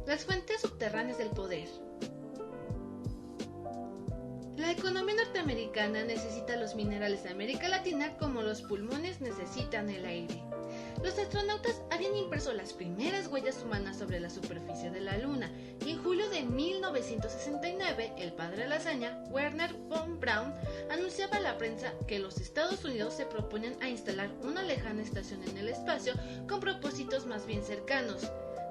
Las fuentes subterráneas del poder. La economía norteamericana necesita los minerales de América Latina como los pulmones necesitan el aire. Los astronautas habían impreso las primeras huellas humanas sobre la superficie de la Luna y en julio de 1969 el padre de la hazaña, Wernher von Braun, anunciaba a la prensa que los Estados Unidos se proponían a instalar una lejana estación en el espacio con propósitos más bien cercanos.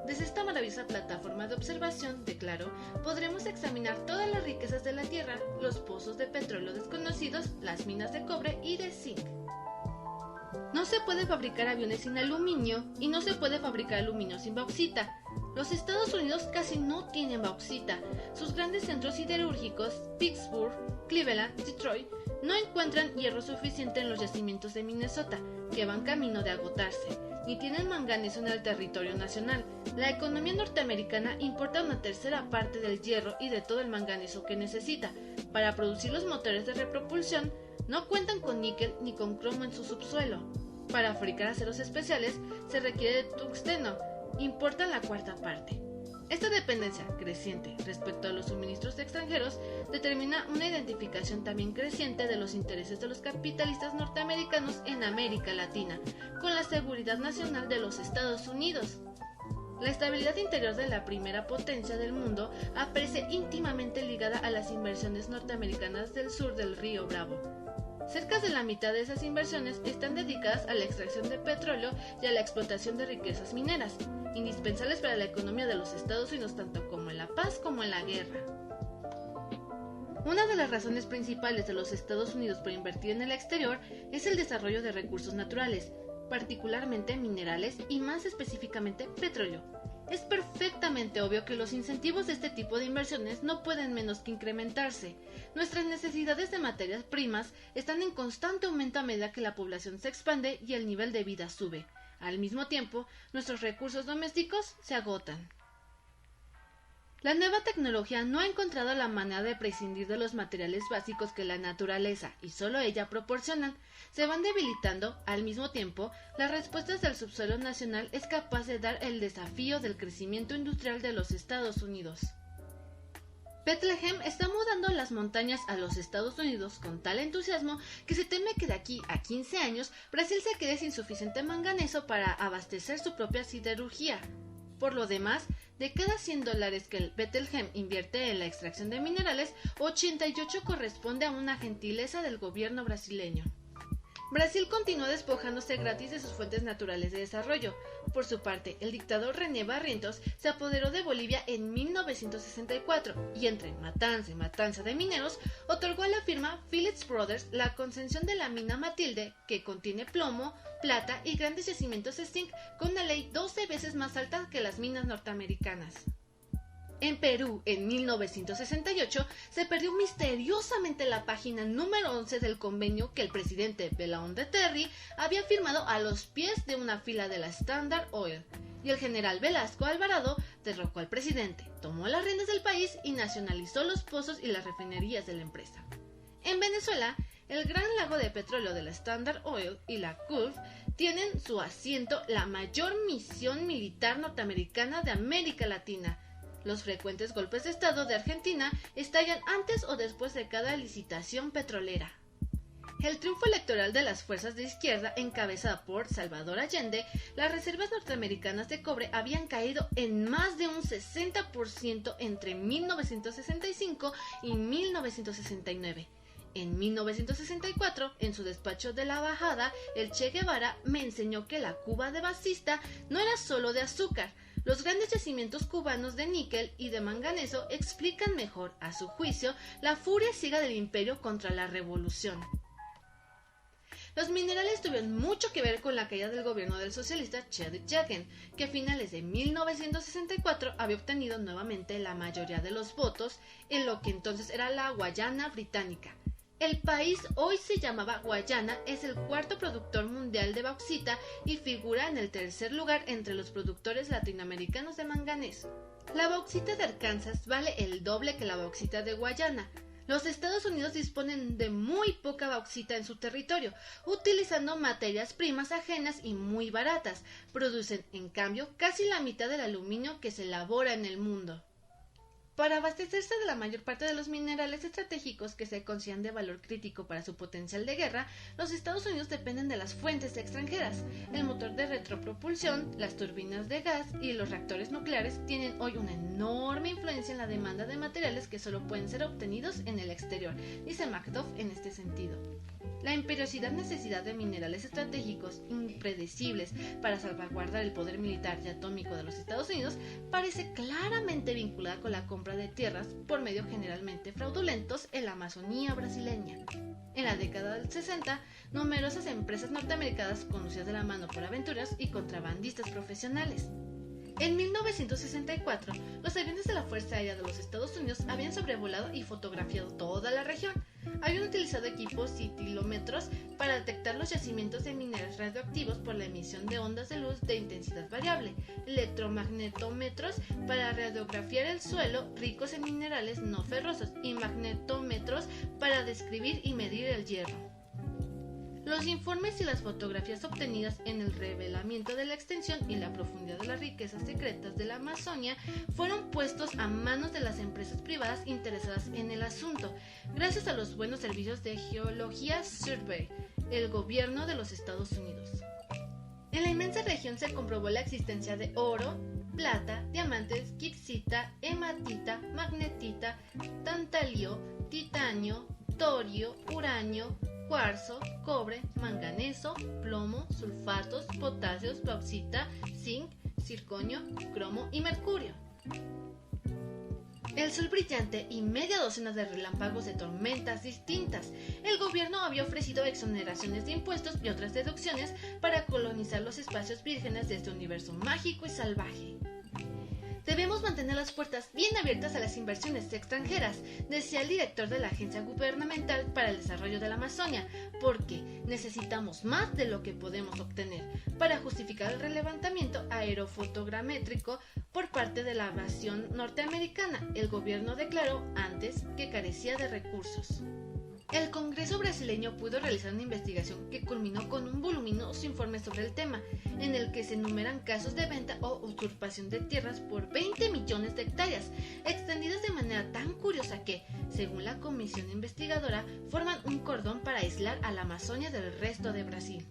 Desde esta maravillosa plataforma de observación, declaró, podremos examinar todas las riquezas de la Tierra, los pozos de petróleo desconocidos, las minas de cobre y de zinc. No se puede fabricar aviones sin aluminio y no se puede fabricar aluminio sin bauxita. Los Estados Unidos casi no tienen bauxita. Sus grandes centros siderúrgicos, Pittsburgh, Cleveland, Detroit, no encuentran hierro suficiente en los yacimientos de Minnesota, que van camino de agotarse, ni tienen manganeso en el territorio nacional. La economía norteamericana importa una tercera parte del hierro y de todo el manganeso que necesita. Para producir los motores de repropulsión, no cuentan con níquel ni con cromo en su subsuelo. Para fabricar aceros especiales se requiere de tungsteno, importan la cuarta parte. Esta dependencia creciente respecto a los suministros extranjeros determina una identificación también creciente de los intereses de los capitalistas norteamericanos en América Latina con la seguridad nacional de los Estados Unidos. La estabilidad interior de la primera potencia del mundo aparece íntimamente ligada a las inversiones norteamericanas del sur del río Bravo. Cerca de la mitad de esas inversiones están dedicadas a la extracción de petróleo y a la explotación de riquezas mineras, indispensables para la economía de los Estados Unidos tanto como en la paz como en la guerra. Una de las razones principales de los Estados Unidos por invertir en el exterior es el desarrollo de recursos naturales, particularmente minerales y más específicamente petróleo. Es perfectamente obvio que los incentivos de este tipo de inversiones no pueden menos que incrementarse. Nuestras necesidades de materias primas están en constante aumento a medida que la población se expande y el nivel de vida sube. Al mismo tiempo, nuestros recursos domésticos se agotan. La nueva tecnología no ha encontrado la manera de prescindir de los materiales básicos que la naturaleza y solo ella proporcionan. Se van debilitando. Al mismo tiempo, las respuestas del subsuelo nacional es capaz de dar el desafío del crecimiento industrial de los Estados Unidos. Bethlehem está mudando las montañas a los Estados Unidos con tal entusiasmo que se teme que de aquí a 15 años Brasil se quede sin suficiente manganeso para abastecer su propia siderurgia. Por lo demás, de cada $100 que el Bethlehem invierte en la extracción de minerales, 88 corresponde a una gentileza del gobierno brasileño. Brasil continúa despojándose gratis de sus fuentes naturales de desarrollo. Por su parte, el dictador René Barrientos se apoderó de Bolivia en 1964 y entre matanza y matanza de mineros, otorgó a la firma Phillips Brothers la concesión de la mina Matilde, que contiene plomo, plata y grandes yacimientos de zinc con una ley 12 veces más alta que las minas norteamericanas. En Perú, en 1968, se perdió misteriosamente la página número 11 del convenio que el presidente Belaúnde Terry había firmado a los pies de una fila de la Standard Oil, y el general Velasco Alvarado derrocó al presidente, tomó las riendas del país y nacionalizó los pozos y las refinerías de la empresa. En Venezuela, el gran lago de petróleo de la Standard Oil y la Gulf tienen su asiento la mayor misión militar norteamericana de América Latina. Los frecuentes golpes de Estado de Argentina estallan antes o después de cada licitación petrolera. El triunfo electoral de las fuerzas de izquierda encabezada por Salvador Allende, las reservas norteamericanas de cobre habían caído en más de un 60% entre 1965 y 1969. En 1964, en su despacho de la Bajada, el Che Guevara me enseñó que la Cuba de Batista no era solo de azúcar. Los grandes yacimientos cubanos de níquel y de manganeso explican mejor, a su juicio, la furia ciega del imperio contra la revolución. Los minerales tuvieron mucho que ver con la caída del gobierno del socialista Chedid Jagan, que a finales de 1964 había obtenido nuevamente la mayoría de los votos en lo que entonces era la Guayana Británica. El país hoy se llamaba Guayana, es el cuarto productor mundial de bauxita y figura en el tercer lugar entre los productores latinoamericanos de manganeso. La bauxita de Arkansas vale el doble que la bauxita de Guayana. Los Estados Unidos disponen de muy poca bauxita en su territorio, utilizando materias primas ajenas y muy baratas. Producen, en cambio, casi la mitad del aluminio que se elabora en el mundo. Para abastecerse de la mayor parte de los minerales estratégicos que se consideran de valor crítico para su potencial de guerra, los Estados Unidos dependen de las fuentes extranjeras. El motor de retropropulsión, las turbinas de gas y los reactores nucleares tienen hoy una enorme influencia en la demanda de materiales que solo pueden ser obtenidos en el exterior, dice McDuff en este sentido. La imperiosa necesidad de minerales estratégicos impredecibles para salvaguardar el poder militar y atómico de los Estados Unidos parece claramente vinculada con la compra de tierras por medios generalmente fraudulentos en la Amazonía brasileña. En la década del 60, numerosas empresas norteamericanas conducidas de la mano por aventureros y contrabandistas profesionales. En 1964, los aviones de la Fuerza Aérea de los Estados Unidos habían sobrevolado y fotografiado toda la región. Habían utilizado equipos citilómetros para detectar los yacimientos de minerales radioactivos por la emisión de ondas de luz de intensidad variable, electromagnetómetros para radiografiar el suelo ricos en minerales no ferrosos y magnetómetros para describir y medir el hierro. Los informes y las fotografías obtenidas en el revelamiento de la extensión y la profundidad de las riquezas secretas de la Amazonia fueron puestos a manos de las empresas privadas interesadas en el asunto, gracias a los buenos servicios de Geología Survey, el gobierno de los Estados Unidos. En la inmensa región se comprobó la existencia de oro, plata, diamantes, quipsita, hematita, magnetita, tantalio, titanio, torio, uranio, cuarzo, cobre, manganeso, plomo, sulfatos, potasios, bauxita, zinc, circonio, cromo y mercurio. El sol brillante y media docena de relámpagos de tormentas distintas. El gobierno había ofrecido exoneraciones de impuestos y otras deducciones para colonizar los espacios vírgenes de este universo mágico y salvaje. Debemos mantener las puertas bien abiertas a las inversiones extranjeras, decía el director de la Agencia Gubernamental para el Desarrollo de la Amazonia, porque necesitamos más de lo que podemos obtener para justificar el relevamiento aerofotogramétrico por parte de la aviación norteamericana. El gobierno declaró antes que carecía de recursos. El Congreso brasileño pudo realizar una investigación que culminó con un voluminoso informe sobre el tema, en el que se enumeran casos de venta o usurpación de tierras por 20 millones de hectáreas, extendidas de manera tan curiosa que, según la comisión investigadora, forman un cordón para aislar a la Amazonia del resto de Brasil.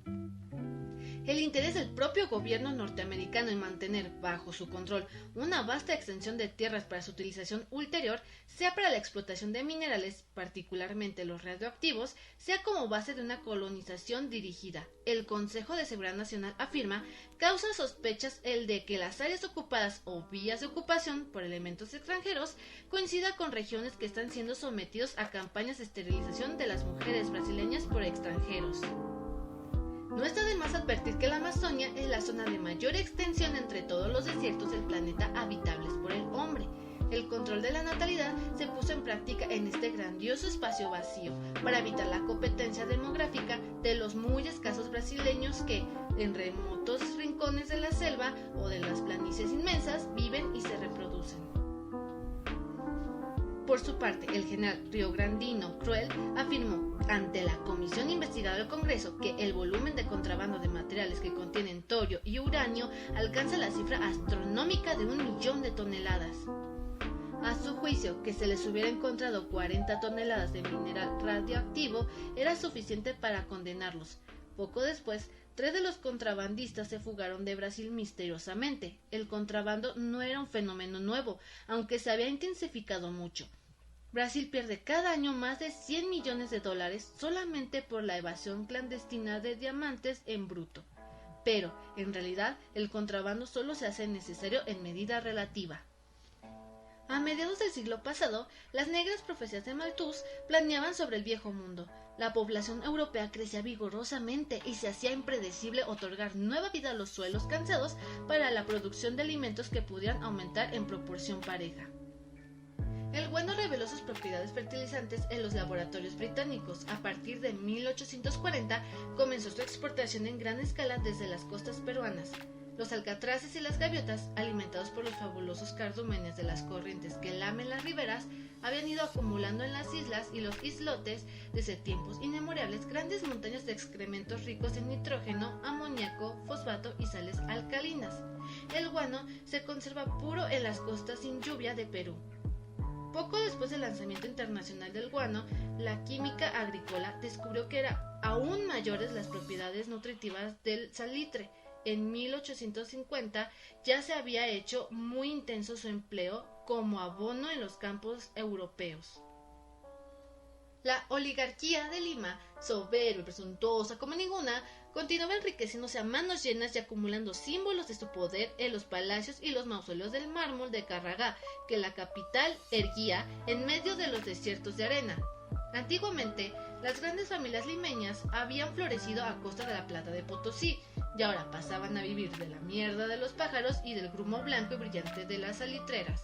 El interés del propio gobierno norteamericano en mantener bajo su control una vasta extensión de tierras para su utilización ulterior, sea para la explotación de minerales, particularmente los radioactivos, sea como base de una colonización dirigida. El Consejo de Seguridad Nacional afirma, causa sospechas el de que las áreas ocupadas o vías de ocupación por elementos extranjeros coincida con regiones que están siendo sometidos a campañas de esterilización de las mujeres brasileñas por extranjeros. No está de más advertir que la Amazonia es la zona de mayor extensión entre todos los desiertos del planeta habitables por el hombre. El control de la natalidad se puso en práctica en este grandioso espacio vacío para evitar la competencia demográfica de los muy escasos brasileños que, en remotos rincones de la selva o de las planicies inmensas, viven y se reproducen. Por su parte, el general riograndino Cruel afirmó ante la comisión investigadora del Congreso que el volumen de contrabando de materiales que contienen torio y uranio alcanza la cifra astronómica de 1 millón de toneladas. A su juicio, que se les hubiera encontrado 40 toneladas de mineral radioactivo era suficiente para condenarlos. Poco después, 3 de los contrabandistas se fugaron de Brasil misteriosamente. El contrabando no era un fenómeno nuevo, aunque se había intensificado mucho. Brasil pierde cada año más de 100 millones de dólares solamente por la evasión clandestina de diamantes en bruto. Pero, en realidad, el contrabando solo se hace necesario en medida relativa. A mediados del siglo pasado, las negras profecías de Malthus planeaban sobre el viejo mundo. La población europea crecía vigorosamente y se hacía impredecible otorgar nueva vida a los suelos cansados para la producción de alimentos que pudieran aumentar en proporción pareja. El guano reveló sus propiedades fertilizantes en los laboratorios británicos. A partir de 1840 comenzó su exportación en gran escala desde las costas peruanas. Los alcatraces y las gaviotas, alimentados por los fabulosos cardúmenes de las corrientes que lamen las riberas, habían ido acumulando en las islas y los islotes desde tiempos inmemorables grandes montañas de excrementos ricos en nitrógeno, amoníaco, fosfato y sales alcalinas. El guano se conserva puro en las costas sin lluvia de Perú. Poco después del lanzamiento internacional del guano, la química agrícola descubrió que eran aún mayores las propiedades nutritivas del salitre. En 1850 ya se había hecho muy intenso su empleo como abono en los campos europeos. La oligarquía de Lima, soberbia y presuntuosa como ninguna, continuaba enriqueciéndose a manos llenas y acumulando símbolos de su poder en los palacios y los mausoleos del mármol de Carragá, que la capital erguía en medio de los desiertos de arena. Antiguamente, las grandes familias limeñas habían florecido a costa de la plata de Potosí, y ahora pasaban a vivir de la mierda de los pájaros y del grumo blanco y brillante de las salitreras.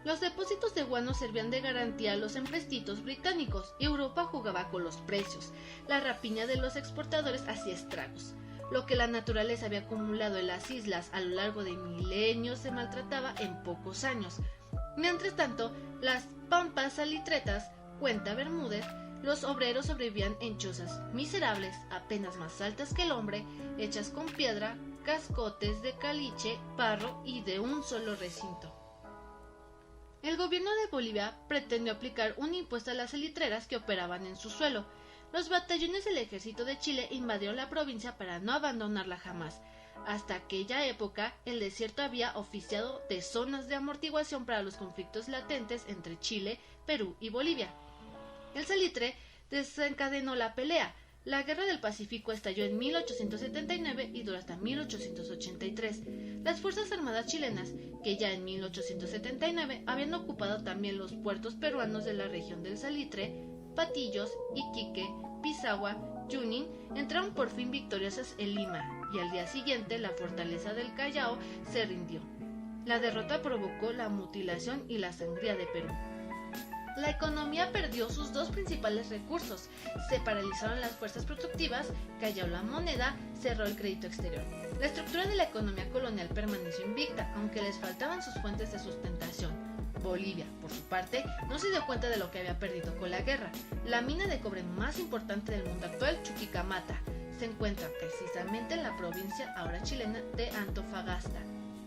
Los depósitos de guano servían de garantía a los empréstitos británicos y Europa jugaba con los precios. La rapiña de los exportadores hacía estragos. Lo que la naturaleza había acumulado en las islas a lo largo de milenios se maltrataba en pocos años. Mientras tanto, las pampas salitretas, cuenta Bermúdez, los obreros sobrevivían en chozas miserables, apenas más altas que el hombre, hechas con piedra, cascotes de caliche, barro y de un solo recinto. El gobierno de Bolivia pretendió aplicar un impuesto a las salitreras que operaban en su suelo. Los batallones del ejército de Chile invadieron la provincia para no abandonarla jamás. Hasta aquella época, el desierto había oficiado de zonas de amortiguación para los conflictos latentes entre Chile, Perú y Bolivia. El salitre desencadenó la pelea. La Guerra del Pacífico estalló en 1879 y duró hasta 1883. Las Fuerzas Armadas chilenas, que ya en 1879 habían ocupado también los puertos peruanos de la región del Salitre, Patillos, Iquique, Pisagua, Junín, entraron por fin victoriosas en Lima, y al día siguiente la fortaleza del Callao se rindió. La derrota provocó la mutilación y la sangría de Perú. La economía perdió sus dos principales recursos, se paralizaron las fuerzas productivas, cayó la moneda, cerró el crédito exterior. La estructura de la economía colonial permaneció invicta, aunque les faltaban sus fuentes de sustentación. Bolivia, por su parte, no se dio cuenta de lo que había perdido con la guerra. La mina de cobre más importante del mundo actual, Chuquicamata, se encuentra precisamente en la provincia ahora chilena de Antofagasta.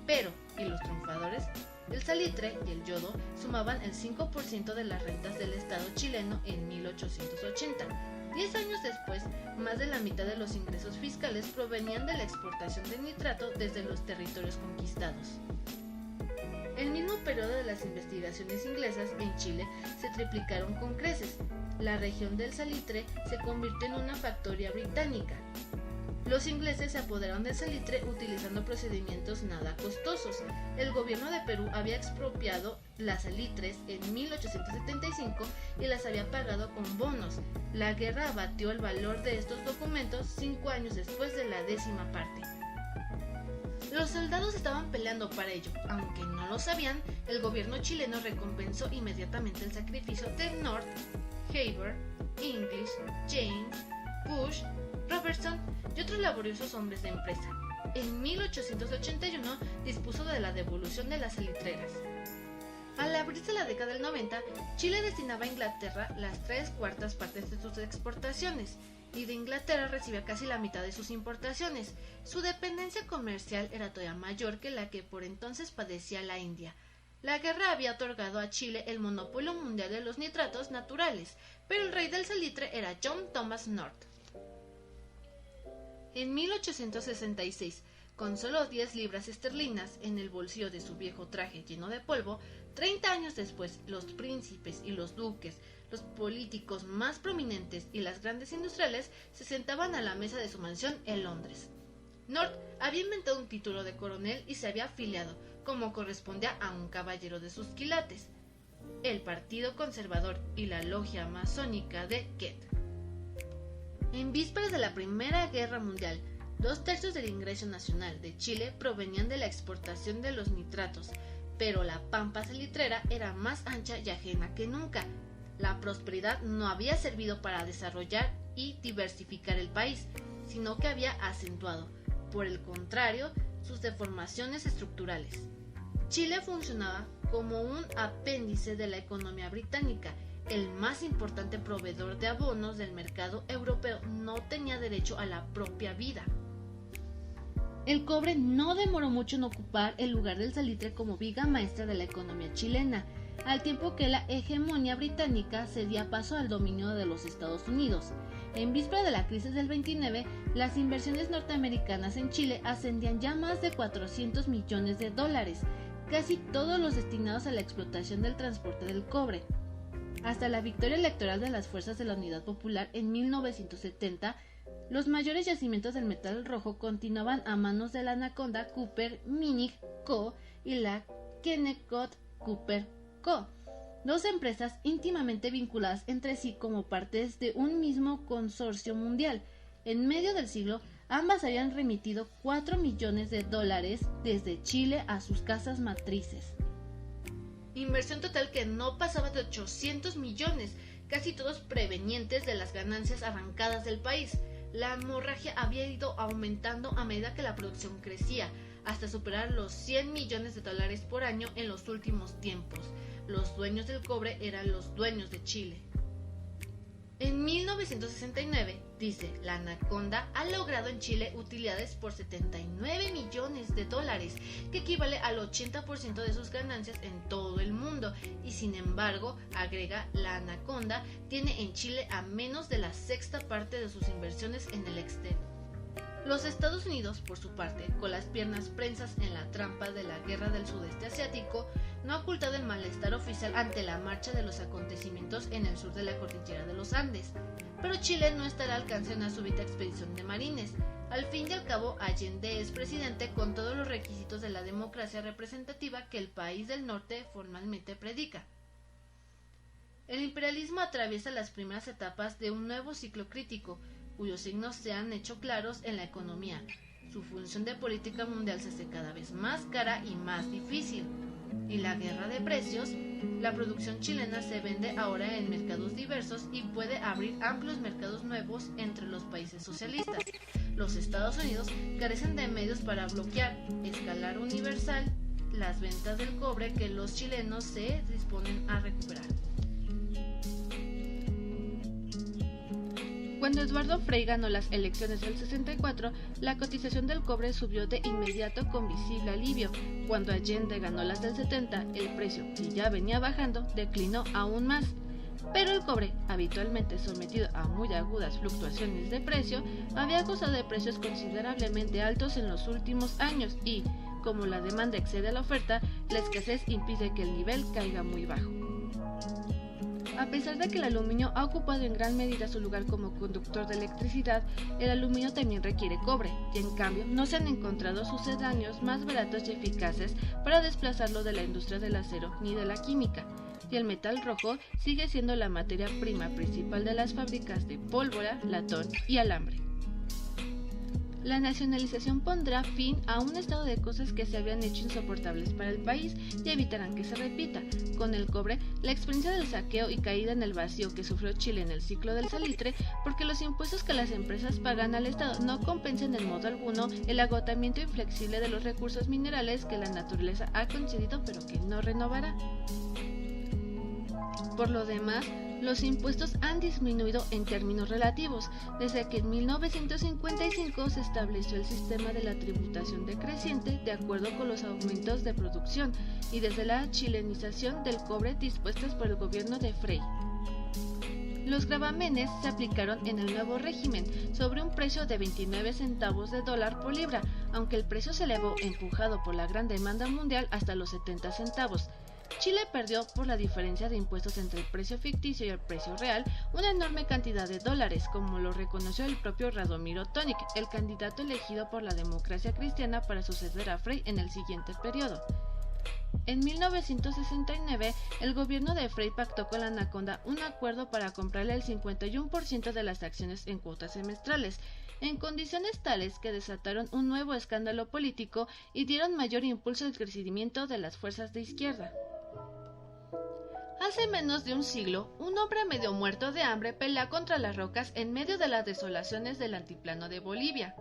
Pero, ¿y los triunfadores? El salitre y el yodo sumaban el 5% de las rentas del Estado chileno en 1880. 10 años después, más de la mitad de los ingresos fiscales provenían de la exportación de nitrato desde los territorios conquistados. El mismo periodo de las investigaciones inglesas en Chile se triplicaron con creces. La región del salitre se convirtió en una factoría británica. Los ingleses se apoderaron del salitre utilizando procedimientos nada costosos. El gobierno de Perú había expropiado las salitres en 1875 y las había pagado con bonos. La guerra abatió el valor de estos documentos 5 años después de la 10ª parte. Los soldados estaban peleando para ello. Aunque no lo sabían, el gobierno chileno recompensó inmediatamente el sacrificio de North, Haber, English, James, Bush, Robertson y otros laboriosos hombres de empresa. En 1881 dispuso de la devolución de las salitreras. Al abrirse la década del 90, Chile destinaba a Inglaterra las 3/4 partes de sus exportaciones y de Inglaterra recibía casi la mitad de sus importaciones. Su dependencia comercial era todavía mayor que la que por entonces padecía la India. La guerra había otorgado a Chile el monopolio mundial de los nitratos naturales, pero el rey del salitre era John Thomas North. En 1866, con solo 10 libras esterlinas en el bolsillo de su viejo traje lleno de polvo, 30 años después, los príncipes y los duques, los políticos más prominentes y las grandes industriales se sentaban a la mesa de su mansión en Londres. North había inventado un título de coronel y se había afiliado, como correspondía a un caballero de sus quilates, el Partido Conservador y la logia masónica de Kent. En vísperas de la Primera Guerra Mundial, 2/3 del ingreso nacional de Chile provenían de la exportación de los nitratos, pero la pampa salitrera era más ancha y ajena que nunca. La prosperidad no había servido para desarrollar y diversificar el país, sino que había acentuado. por el contrario, sus deformaciones estructurales. Chile funcionaba como un apéndice de la economía británica. El más importante proveedor de abonos del mercado europeo no tenía derecho a la propia vida. El cobre no demoró mucho en ocupar el lugar del salitre como viga maestra de la economía chilena, al tiempo que la hegemonía británica cedía paso al dominio de los Estados Unidos. En víspera de la crisis del 29, las inversiones norteamericanas en Chile ascendían ya más de 400 millones de dólares, casi todos los destinados a la explotación del transporte del cobre. Hasta la victoria electoral de las fuerzas de la Unidad Popular en 1970, los mayores yacimientos del metal rojo continuaban a manos de la Anaconda Copper Mining Co. y la Kennecott Copper Co., dos empresas íntimamente vinculadas entre sí como partes de un mismo consorcio mundial. En medio del siglo, ambas habían remitido 4 millones de dólares desde Chile a sus casas matrices. Inversión total que no pasaba de 800 millones, casi todos provenientes de las ganancias arrancadas del país. La hemorragia había ido aumentando a medida que la producción crecía, hasta superar los 100 millones de dólares por año en los últimos tiempos. Los dueños del cobre eran los dueños de Chile. En 1969, dice, la Anaconda ha logrado en Chile utilidades por 79 millones de dólares, que equivale al 80% de sus ganancias en todo el mundo, y sin embargo, agrega, la Anaconda tiene en Chile a menos de la sexta parte de sus inversiones en el exterior. Los Estados Unidos, por su parte, con las piernas prensas en la trampa de la guerra del sudeste asiático, no ha ocultado el malestar oficial ante la marcha de los acontecimientos en el sur de la cordillera de los Andes. Pero Chile no estará al alcance de una súbita expedición de marines. Al fin y al cabo, Allende es presidente con todos los requisitos de la democracia representativa que el país del norte formalmente predica. El imperialismo atraviesa las primeras etapas de un nuevo ciclo crítico, cuyos signos se han hecho claros en la economía. Su función de política mundial se hace cada vez más cara y más difícil. Y la guerra de precios, la producción chilena se vende ahora en mercados diversos y puede abrir amplios mercados nuevos entre los países socialistas. Los Estados Unidos carecen de medios para bloquear, escalar universal, las ventas del cobre que los chilenos se disponen a recuperar. Cuando Eduardo Frei ganó las elecciones del 64, la cotización del cobre subió de inmediato con visible alivio. Cuando Allende ganó las del 70, el precio, que ya venía bajando, declinó aún más. Pero el cobre, habitualmente sometido a muy agudas fluctuaciones de precio, había gozado de precios considerablemente altos en los últimos años y, como la demanda excede a la oferta, la escasez impide que el nivel caiga muy bajo. A pesar de que el aluminio ha ocupado en gran medida su lugar como conductor de electricidad, el aluminio también requiere cobre, y en cambio no se han encontrado sucedáneos más baratos y eficaces para desplazarlo de la industria del acero ni de la química, y el metal rojo sigue siendo la materia prima principal de las fábricas de pólvora, latón y alambre. La nacionalización pondrá fin a un estado de cosas que se habían hecho insoportables para el país y evitarán que se repita. Con el cobre, la experiencia del saqueo y caída en el vacío que sufrió Chile en el ciclo del salitre, porque los impuestos que las empresas pagan al Estado no compensan en modo alguno el agotamiento inflexible de los recursos minerales que la naturaleza ha concedido pero que no renovará. Por lo demás, los impuestos han disminuido en términos relativos, desde que en 1955 se estableció el sistema de la tributación decreciente de acuerdo con los aumentos de producción y desde la chilenización del cobre dispuestas por el gobierno de Frei. Los gravámenes se aplicaron en el nuevo régimen sobre un precio de 29 centavos de dólar por libra, aunque el precio se elevó empujado por la gran demanda mundial hasta los 70 centavos. Chile perdió por la diferencia de impuestos entre el precio ficticio y el precio real una enorme cantidad de dólares, como lo reconoció el propio Radomiro Tomic, el candidato elegido por la democracia cristiana para suceder a Frei en el siguiente periodo. En 1969, el gobierno de Frei pactó con la Anaconda un acuerdo para comprarle el 51% de las acciones en cuotas semestrales, en condiciones tales que desataron un nuevo escándalo político y dieron mayor impulso al crecimiento de las fuerzas de izquierda. Hace menos de un siglo, un hombre medio muerto de hambre pelea contra las rocas en medio de las desolaciones del altiplano de Bolivia.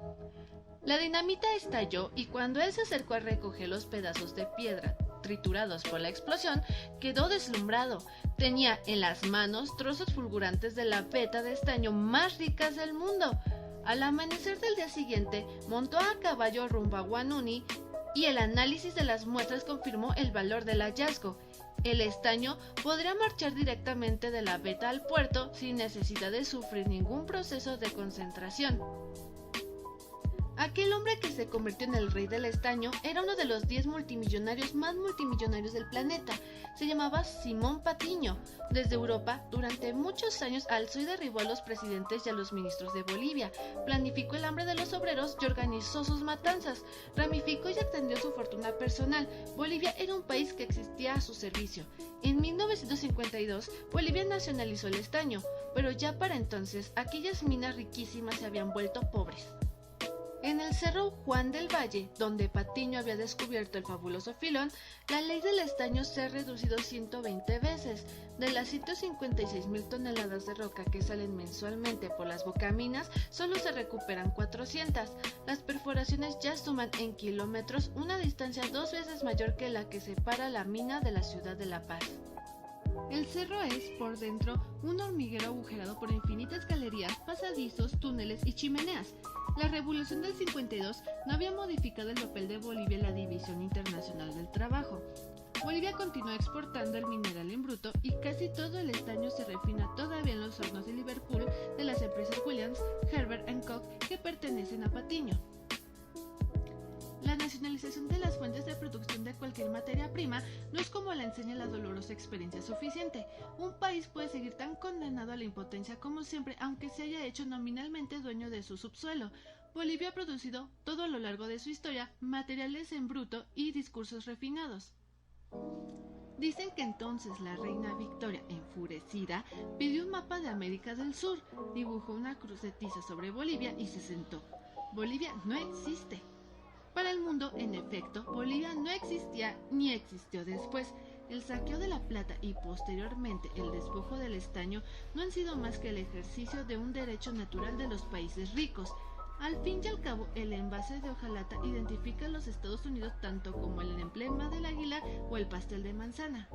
La dinamita estalló y cuando él se acercó a recoger los pedazos de piedra triturados por la explosión, quedó deslumbrado. Tenía en las manos trozos fulgurantes de la veta de estaño más ricas del mundo. Al amanecer del día siguiente, montó a caballo rumbo a Guanuni y el análisis de las muestras confirmó el valor del hallazgo. El estaño podría marchar directamente de la veta al puerto sin necesidad de sufrir ningún proceso de concentración. Aquel hombre que se convirtió en el rey del estaño era uno de los 10 multimillonarios más multimillonarios del planeta. Se llamaba Simón Patiño. Desde Europa, durante muchos años alzó y derribó a los presidentes y a los ministros de Bolivia, planificó el hambre de los obreros y organizó sus matanzas, ramificó y extendió su fortuna personal. Bolivia era un país que existía a su servicio. En 1952, Bolivia nacionalizó el estaño, pero ya para entonces aquellas minas riquísimas se habían vuelto pobres. En el cerro Juan del Valle, donde Patiño había descubierto el fabuloso filón, la ley del estaño se ha reducido 120 veces. De las 156,000 toneladas de roca que salen mensualmente por las bocaminas, solo se recuperan 400. Las perforaciones ya suman en kilómetros una distancia 2 veces mayor que la que separa la mina de la ciudad de La Paz. El cerro es, por dentro, un hormiguero agujerado por infinitas galerías, pasadizos, túneles y chimeneas. La Revolución del 52 no había modificado el papel de Bolivia en la División Internacional del Trabajo. Bolivia continuó exportando el mineral en bruto y casi todo el estaño se refina todavía en los hornos de Liverpool de las empresas Williams, Herbert & Koch que pertenecen a Patiño. La nacionalización de las fuentes de producción de cualquier materia prima no es como la enseña la dolorosa experiencia suficiente. Un país puede seguir tan condenado a la impotencia como siempre, aunque se haya hecho nominalmente dueño de su subsuelo. Bolivia ha producido, todo a lo largo de su historia, materiales en bruto y discursos refinados. Dicen que entonces la reina Victoria, enfurecida, pidió un mapa de América del Sur, dibujó una cruz de tiza sobre Bolivia y se sentó. Bolivia no existe. Para el mundo, en efecto, Bolivia no existía ni existió después. El saqueo de la plata y posteriormente el despojo del estaño no han sido más que el ejercicio de un derecho natural de los países ricos. Al fin y al cabo, el envase de hojalata identifica a los Estados Unidos tanto como el emblema del águila o el pastel de manzana.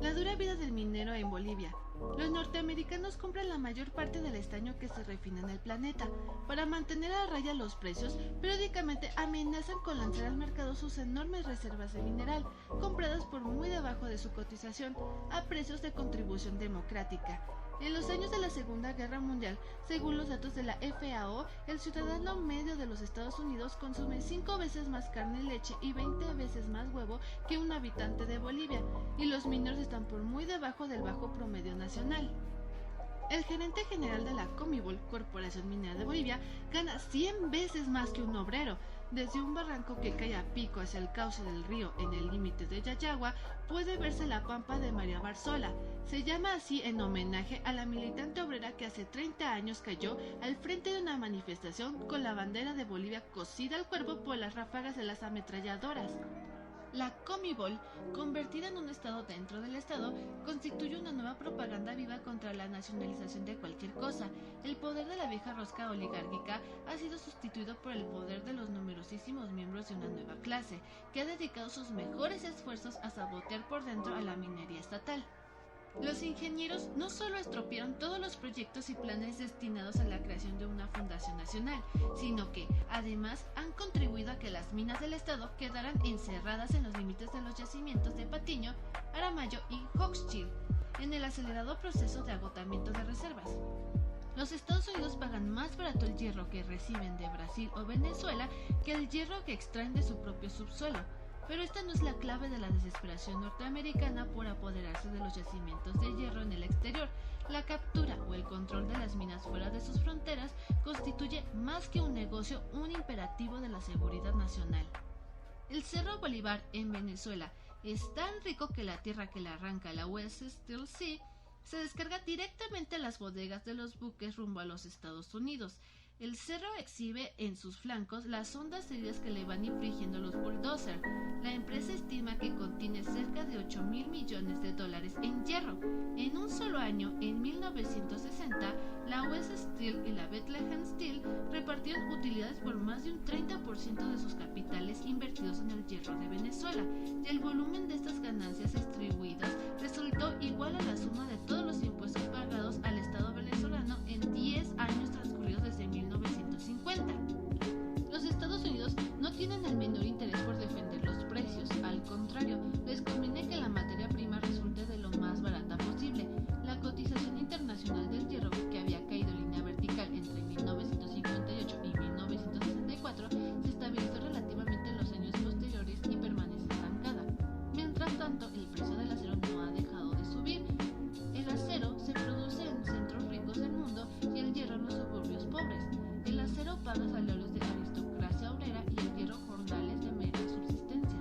La dura vida del minero en Bolivia. Los norteamericanos compran la mayor parte del estaño que se refina en el planeta. Para mantener a raya los precios, periódicamente amenazan con lanzar al mercado sus enormes reservas de mineral, compradas por muy debajo de su cotización, a precios de contribución democrática. En los años de la Segunda Guerra Mundial, según los datos de la FAO, el ciudadano medio de los Estados Unidos consume 5 veces más carne y leche y 20 veces más huevo que un habitante de Bolivia, y los mineros están por muy debajo del bajo promedio nacional. El gerente general de la Comibol, Corporación Minera de Bolivia, gana 100 veces más que un obrero. Desde un barranco que cae a pico hacia el cauce del río en el límite de Yayagua, puede verse la pampa de María Barzola. Se llama así en homenaje a la militante obrera que hace 30 años cayó al frente de una manifestación con la bandera de Bolivia cosida al cuerpo por las ráfagas de las ametralladoras. La Comibol, convertida en un estado dentro del estado, constituye una nueva propaganda viva contra la nacionalización de cualquier cosa. El poder de la vieja rosca oligárquica ha sido sustituido por el poder de los numerosísimos miembros de una nueva clase, que ha dedicado sus mejores esfuerzos a sabotear por dentro a la minería estatal. Los ingenieros no solo estropearon todos los proyectos y planes destinados a la creación de una fundación nacional, sino que, además, han contribuido a que las minas del estado quedaran encerradas en los límites de los yacimientos de Patiño, Aramayo y Hochschild, en el acelerado proceso de agotamiento de reservas. Los Estados Unidos pagan más barato el hierro que reciben de Brasil o Venezuela que el hierro que extraen de su propio subsuelo. Pero esta no es la clave de la desesperación norteamericana por apoderarse de los yacimientos de hierro en el exterior. La captura o el control de las minas fuera de sus fronteras constituye más que un negocio, un imperativo de la seguridad nacional. El Cerro Bolívar en Venezuela es tan rico que la tierra que le arranca la West Steel Sea se descarga directamente a las bodegas de los buques rumbo a los Estados Unidos. El cerro exhibe en sus flancos las hondas heridas que le van infligiendo los bulldozers. La empresa estima que contiene cerca de 8 mil millones de dólares en hierro. En un solo año, en 1960, la US Steel y la Bethlehem Steel repartieron utilidades por más de un 30% de sus capitales invertidos en el hierro de Venezuela, y el volumen de estas ganancias distribuidas resultó igual a la suma de todos los impuestos pagados al Estado venezolano en 10 años transcurridos desde 1950. Los Estados Unidos no tienen el menor interés por defender los precios, al contrario, les conviene que la materia prima resulte de lo más barata posible. La cotización internacional del hierro, que había caído en línea vertical entre 1958 y 1964, se estabilizó relativamente en los años posteriores y permanece estancada. Mientras tanto, el precio del acero no ha dejado de subir. El acero se produce en centros ricos del mundo y el hierro en los suburbios pobres. El acero paga salarios de aristocracia obrera y el hierro jornales de mera subsistencia.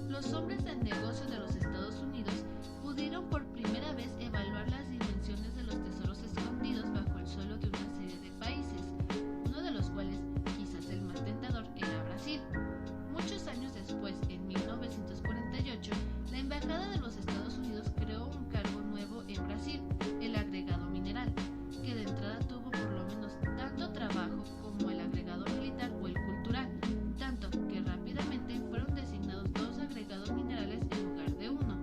Los hombres de negocio de los Estados Unidos pudieron por primera vez evaluar las dimensiones de los tesoros escondidos bajo el suelo de una serie de países, uno de los cuales, quizás el más tentador, era Brasil. Muchos años después, en 1948, la Embajada de los Estados Unidos creó un cargo nuevo en Brasil, el agregado mineral, que de entrada tuvo por lo menos tanto trabajo como el agregado militar o el cultural, tanto que rápidamente fueron designados dos agregados minerales en lugar de uno.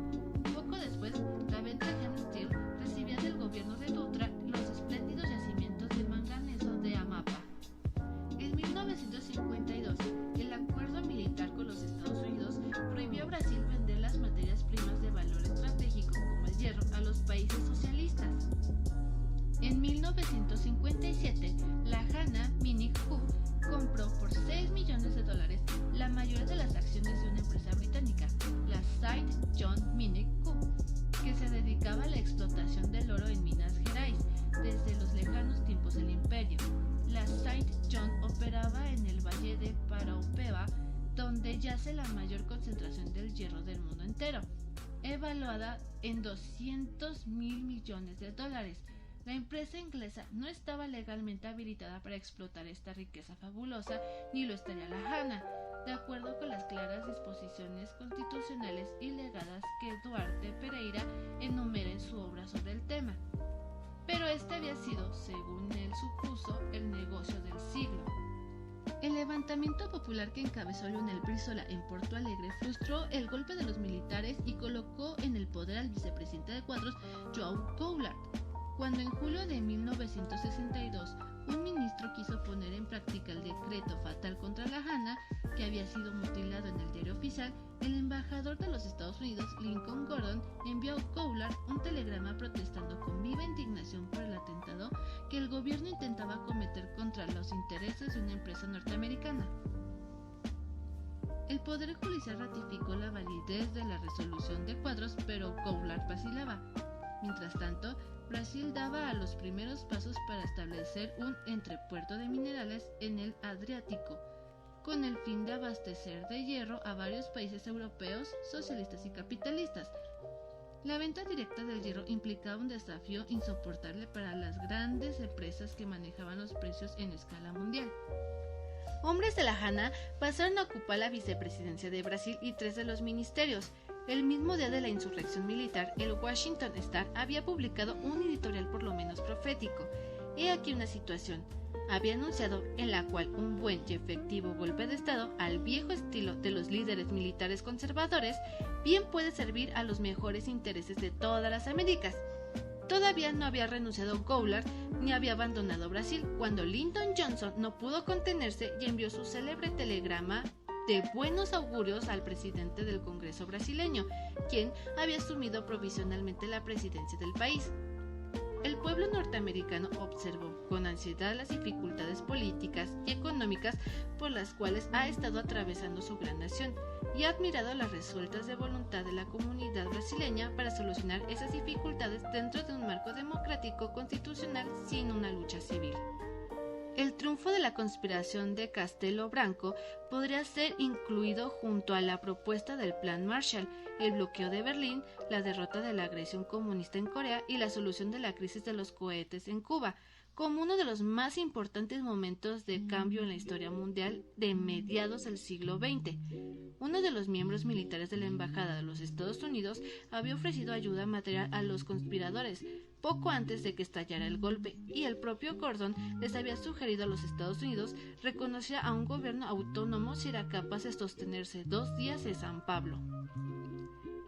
Poco después, la Bethlehem Steel recibía del gobierno de Dutra los espléndidos yacimientos de manganeso de Amapá. En 1952, el acuerdo militar con los Estados Unidos prohibió a Brasil vender las materias primas de valor estratégico como el hierro a los países socialistas. En 1957, la Hana Mining Co. compró por $6 millones la mayoría de las acciones de una empresa británica, la St. John Mining Co., que se dedicaba a la explotación del oro en Minas Gerais desde los lejanos tiempos del Imperio. La St. John operaba en el valle de Paraopeba, donde yace la mayor concentración del hierro del mundo entero, evaluada en $200 mil millones. La empresa inglesa no estaba legalmente habilitada para explotar esta riqueza fabulosa, ni lo estaría la Hana, de acuerdo con las claras disposiciones constitucionales y legadas que Duarte Pereira enumera en su obra sobre el tema. Pero este había sido, según él supuso, el negocio del siglo. El levantamiento popular que encabezó Leonel Brizola en Porto Alegre frustró el golpe de los militares y colocó en el poder al vicepresidente de Cuadros, João Goulart. Cuando en julio de 1962 un ministro quiso poner en práctica el decreto fatal contra la Hana, que había sido mutilado en el diario oficial, el embajador de los Estados Unidos, Lincoln Gordon, envió a Goulart un telegrama protestando con viva indignación por el atentado que el gobierno intentaba cometer contra los intereses de una empresa norteamericana. El Poder Judicial ratificó la validez de la resolución de Cuadros, pero Goulart vacilaba. Mientras tanto, Brasil daba a los primeros pasos para establecer un entrepuerto de minerales en el Adriático, con el fin de abastecer de hierro a varios países europeos, socialistas y capitalistas. La venta directa del hierro implicaba un desafío insoportable para las grandes empresas que manejaban los precios en escala mundial. Hombres de la Hana pasaron a ocupar la vicepresidencia de Brasil y 3 de los ministerios. El mismo día de la insurrección militar, el Washington Star había publicado un editorial por lo menos profético. He aquí una situación. Había anunciado en la cual un buen y efectivo golpe de Estado, al viejo estilo de los líderes militares conservadores, bien puede servir a los mejores intereses de todas las Américas. Todavía no había renunciado Goulart ni había abandonado Brasil cuando Lyndon Johnson no pudo contenerse y envió su célebre telegrama de buenos augurios al presidente del Congreso brasileño, quien había asumido provisionalmente la presidencia del país. El pueblo norteamericano observó con ansiedad las dificultades políticas y económicas por las cuales ha estado atravesando su gran nación y ha admirado las resueltas de voluntad de la comunidad brasileña para solucionar esas dificultades dentro de un marco democrático constitucional sin una lucha civil. El triunfo de la conspiración de Castelo Branco podría ser incluido junto a la propuesta del Plan Marshall, el bloqueo de Berlín, la derrota de la agresión comunista en Corea y la solución de la crisis de los cohetes en Cuba, como uno de los más importantes momentos de cambio en la historia mundial de mediados del siglo XX. Uno de los miembros militares de la Embajada de los Estados Unidos había ofrecido ayuda material a los conspiradores poco antes de que estallara el golpe, y el propio Gordon les había sugerido a los Estados Unidos reconocer a un gobierno autónomo si era capaz de sostenerse 2 días en San Pablo.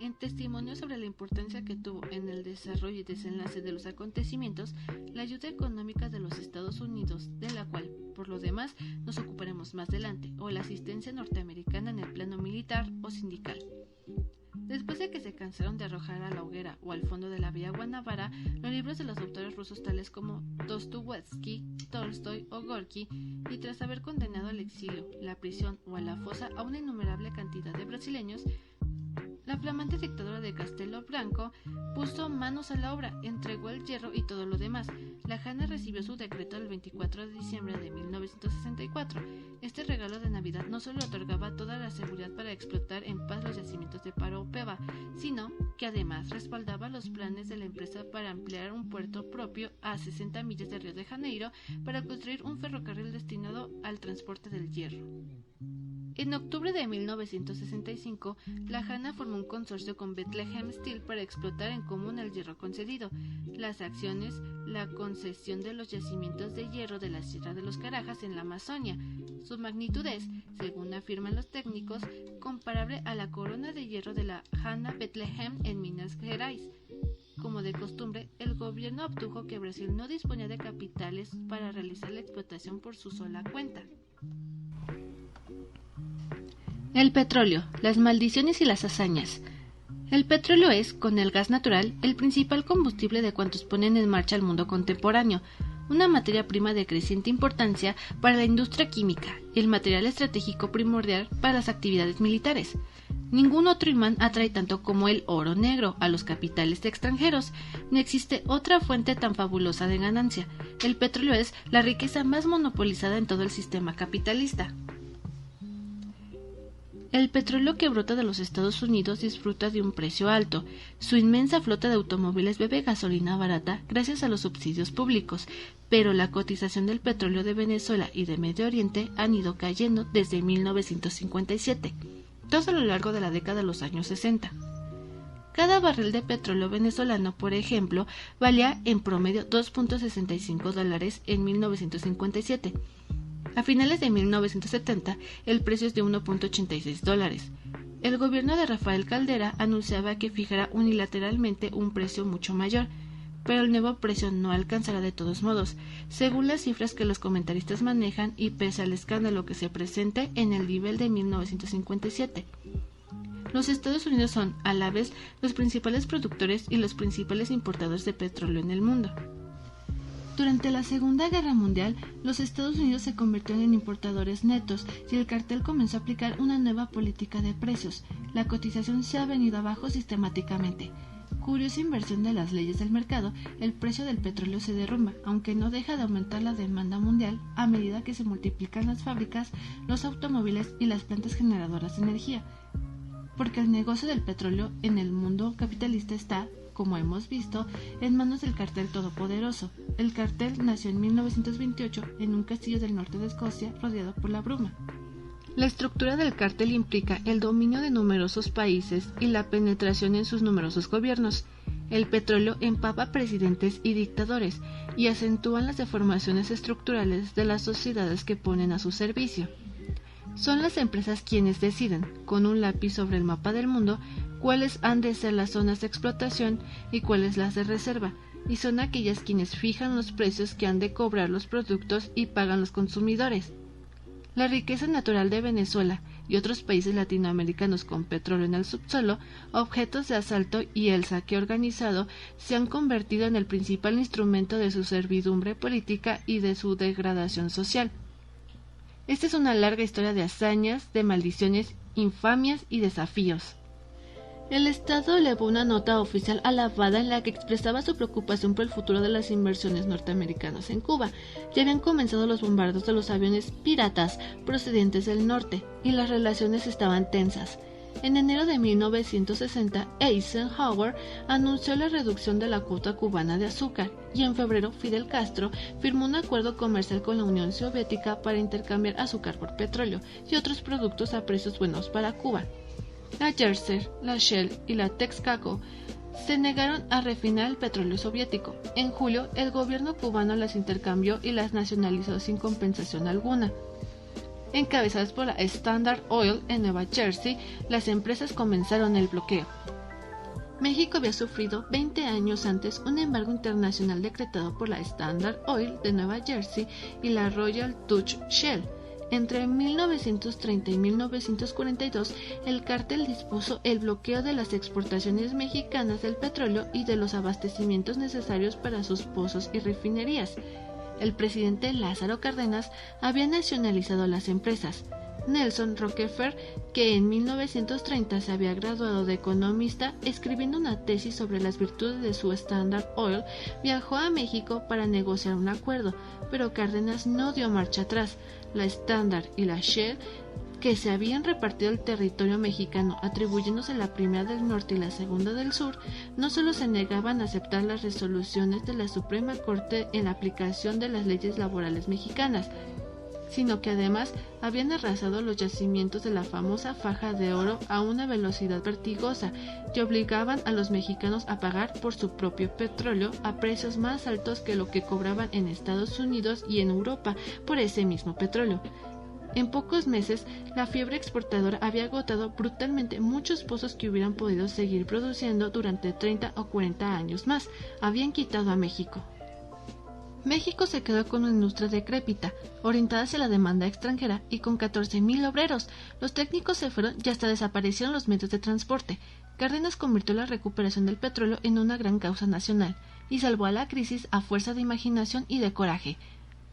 En testimonio sobre la importancia que tuvo en el desarrollo y desenlace de los acontecimientos, la ayuda económica de los Estados Unidos, de la cual, por lo demás, nos ocuparemos más adelante, o la asistencia norteamericana en el plano militar o sindical. Después de que se cansaron de arrojar a la hoguera o al fondo de la vía Guanabara los libros de los autores rusos tales como Dostoyevsky, Tolstoy o Gorky, y tras haber condenado al exilio, la prisión o a la fosa a una innumerable cantidad de brasileños, la flamante dictadura de Castelo Branco puso manos a la obra, entregó el hierro y todo lo demás. La Hanna recibió su decreto el 24 de diciembre de 1964. Este regalo de Navidad no solo otorgaba toda la seguridad para explotar en paz los yacimientos de Paraopeba, sino que además respaldaba los planes de la empresa para ampliar un puerto propio a 60 millas de Río de Janeiro para construir un ferrocarril destinado al transporte del hierro. En octubre de 1965, la Hanna formó un consorcio con Bethlehem Steel para explotar en común el hierro concedido, las acciones, la concesión de los yacimientos de hierro de la Sierra de los Carajas en la Amazonia. Su magnitud es, según afirman los técnicos, comparable a la corona de hierro de la Hanna Bethlehem en Minas Gerais. Como de costumbre, el gobierno obtuvo que Brasil no disponía de capitales para realizar la explotación por su sola cuenta. El petróleo, las maldiciones y las hazañas. El petróleo es, con el gas natural, el principal combustible de cuantos ponen en marcha el mundo contemporáneo, una materia prima de creciente importancia para la industria química y el material estratégico primordial para las actividades militares. Ningún otro imán atrae tanto como el oro negro a los capitales extranjeros. No existe otra fuente tan fabulosa de ganancia. El petróleo es la riqueza más monopolizada en todo el sistema capitalista. El petróleo que brota de los Estados Unidos disfruta de un precio alto. Su inmensa flota de automóviles bebe gasolina barata gracias a los subsidios públicos, pero la cotización del petróleo de Venezuela y de Medio Oriente han ido cayendo desde 1957, todo a lo largo de la década de los años 60. Cada barril de petróleo venezolano, por ejemplo, valía en promedio $2.65 en 1957. A finales de 1970, el precio es de $1.86. El gobierno de Rafael Caldera anunciaba que fijará unilateralmente un precio mucho mayor, pero el nuevo precio no alcanzará de todos modos, según las cifras que los comentaristas manejan y pese al escándalo que se presente en el nivel de 1957. Los Estados Unidos son, a la vez, los principales productores y los principales importadores de petróleo en el mundo. Durante la Segunda Guerra Mundial, los Estados Unidos se convirtieron en importadores netos y el cartel comenzó a aplicar una nueva política de precios. La cotización se ha venido abajo sistemáticamente. Curiosa inversión de las leyes del mercado, el precio del petróleo se derrumba, aunque no deja de aumentar la demanda mundial a medida que se multiplican las fábricas, los automóviles y las plantas generadoras de energía. Porque el negocio del petróleo en el mundo capitalista está, como hemos visto, en manos del cartel todopoderoso. El cartel nació en 1928 en un castillo del norte de Escocia rodeado por la bruma. La estructura del cartel implica el dominio de numerosos países y la penetración en sus numerosos gobiernos. El petróleo empapa presidentes y dictadores y acentúa las deformaciones estructurales de las sociedades que ponen a su servicio. Son las empresas quienes deciden, con un lápiz sobre el mapa del mundo, cuáles han de ser las zonas de explotación y cuáles las de reserva, y son aquellas quienes fijan los precios que han de cobrar los productos y pagan los consumidores. La riqueza natural de Venezuela y otros países latinoamericanos con petróleo en el subsuelo, objetos de asalto y el saqueo organizado, se han convertido en el principal instrumento de su servidumbre política y de su degradación social. Esta es una larga historia de hazañas, de maldiciones, infamias y desafíos. El Estado elevó una nota oficial a La Habana en la que expresaba su preocupación por el futuro de las inversiones norteamericanas en Cuba. Ya habían comenzado los bombardeos de los aviones piratas procedentes del norte y las relaciones estaban tensas. En enero de 1960, Eisenhower anunció la reducción de la cuota cubana de azúcar y en febrero Fidel Castro firmó un acuerdo comercial con la Unión Soviética para intercambiar azúcar por petróleo y otros productos a precios buenos para Cuba. La Yerser, la Shell y la Texaco se negaron a refinar el petróleo soviético. En julio, el gobierno cubano las intercambió y las nacionalizó sin compensación alguna. Encabezadas por la Standard Oil en Nueva Jersey, las empresas comenzaron el bloqueo. México había sufrido 20 años antes un embargo internacional decretado por la Standard Oil de Nueva Jersey y la Royal Dutch Shell. Entre 1930 y 1942, el cártel dispuso el bloqueo de las exportaciones mexicanas del petróleo y de los abastecimientos necesarios para sus pozos y refinerías. El presidente Lázaro Cárdenas había nacionalizado las empresas. Nelson Rockefeller, que en 1930 se había graduado de economista escribiendo una tesis sobre las virtudes de su Standard Oil, viajó a México para negociar un acuerdo, pero Cárdenas no dio marcha atrás. La Standard y la Shell, que se habían repartido el territorio mexicano atribuyéndose la primera del norte y la segunda del sur, no solo se negaban a aceptar las resoluciones de la Suprema Corte en la aplicación de las leyes laborales mexicanas, sino que además habían arrasado los yacimientos de la famosa faja de oro a una velocidad vertigosa y obligaban a los mexicanos a pagar por su propio petróleo a precios más altos que lo que cobraban en Estados Unidos y en Europa por ese mismo petróleo. En pocos meses, la fiebre exportadora había agotado brutalmente muchos pozos que hubieran podido seguir produciendo durante 30 o 40 años más. Habían quitado a México. México se quedó con una industria decrépita, orientada hacia la demanda extranjera y con 14,000 obreros. Los técnicos se fueron y hasta desaparecieron los medios de transporte. Cárdenas convirtió la recuperación del petróleo en una gran causa nacional y salvó a la crisis a fuerza de imaginación y de coraje.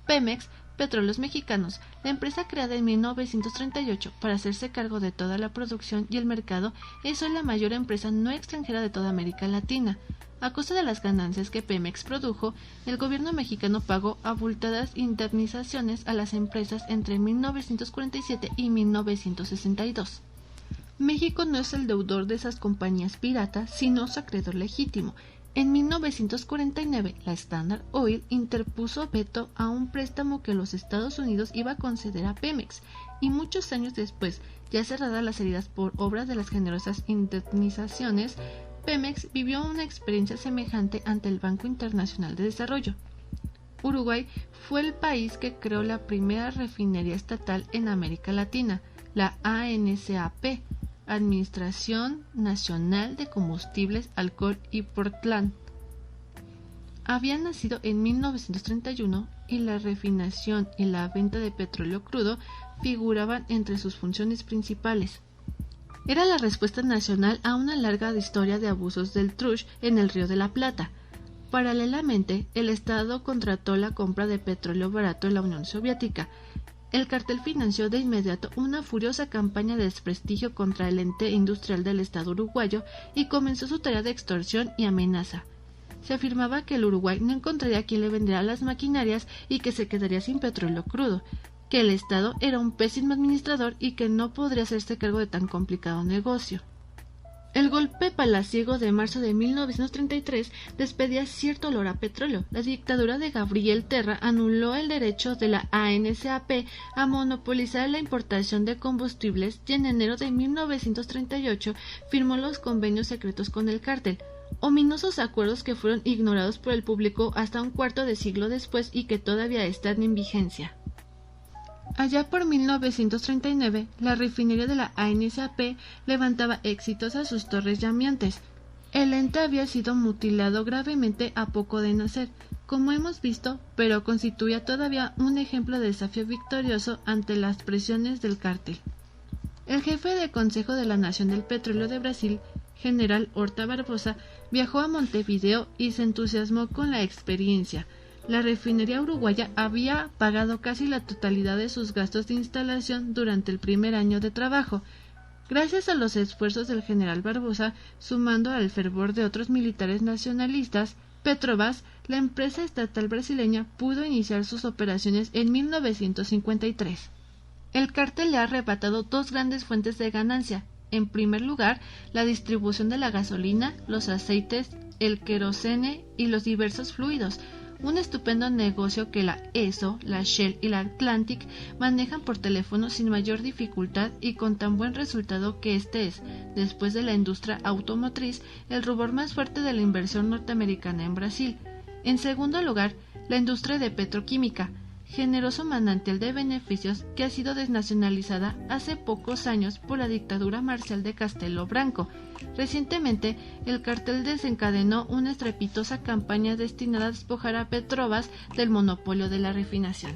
Pemex, Petróleos Mexicanos, la empresa creada en 1938 para hacerse cargo de toda la producción y el mercado, es hoy la mayor empresa no extranjera de toda América Latina. A costa de las ganancias que Pemex produjo, el gobierno mexicano pagó abultadas indemnizaciones a las empresas entre 1947 y 1962. México no es el deudor de esas compañías piratas, sino su acreedor legítimo. En 1949, la Standard Oil interpuso veto a un préstamo que los Estados Unidos iba a conceder a Pemex, y muchos años después, ya cerradas las heridas por obra de las generosas indemnizaciones, Pemex vivió una experiencia semejante ante el Banco Internacional de Desarrollo. Uruguay fue el país que creó la primera refinería estatal en América Latina, la ANSAP, Administración Nacional de Combustibles, Alcohol y Portland. Había nacido en 1931 y la refinación y la venta de petróleo crudo figuraban entre sus funciones principales. Era la respuesta nacional a una larga historia de abusos del trush en el Río de la Plata. Paralelamente, el Estado contrató la compra de petróleo barato en la Unión Soviética. El cartel financió de inmediato una furiosa campaña de desprestigio contra el ente industrial del Estado uruguayo y comenzó su tarea de extorsión y amenaza. Se afirmaba que el Uruguay no encontraría quien le vendiera las maquinarias y que se quedaría sin petróleo crudo, que el Estado era un pésimo administrador y que no podría hacerse cargo de tan complicado negocio. El golpe palaciego de marzo de 1933 despedía cierto olor a petróleo. La dictadura de Gabriel Terra anuló el derecho de la ANSAP a monopolizar la importación de combustibles y en enero de 1938 firmó los convenios secretos con el cártel, ominosos acuerdos que fueron ignorados por el público hasta un cuarto de siglo después y que todavía están en vigencia. Allá por 1939, la refinería de la ANSAP levantaba exitosas sus torres llameantes. El ente había sido mutilado gravemente a poco de nacer, como hemos visto, pero constituía todavía un ejemplo de desafío victorioso ante las presiones del cártel. El jefe del Consejo de la Nación del Petróleo de Brasil, general Horta Barbosa, viajó a Montevideo y se entusiasmó con la experiencia. La refinería uruguaya había pagado casi la totalidad de sus gastos de instalación durante el primer año de trabajo. Gracias a los esfuerzos del general Barbosa, sumando al fervor de otros militares nacionalistas, Petrobras, la empresa estatal brasileña, pudo iniciar sus operaciones en 1953. El cártel le ha arrebatado dos grandes fuentes de ganancia. en primer lugar, la distribución de la gasolina, los aceites, el querosene y los diversos fluidos. Un estupendo negocio que la ESO, la Shell y la Atlantic manejan por teléfono sin mayor dificultad y con tan buen resultado que este es, después de la industria automotriz, el rubor más fuerte de la inversión norteamericana en Brasil. En segundo lugar, la industria de petroquímica, generoso manantial de beneficios que ha sido desnacionalizada hace pocos años por la dictadura marcial de Castelo Branco. Recientemente, el cartel desencadenó una estrepitosa campaña destinada a despojar a Petrobras del monopolio de la refinación.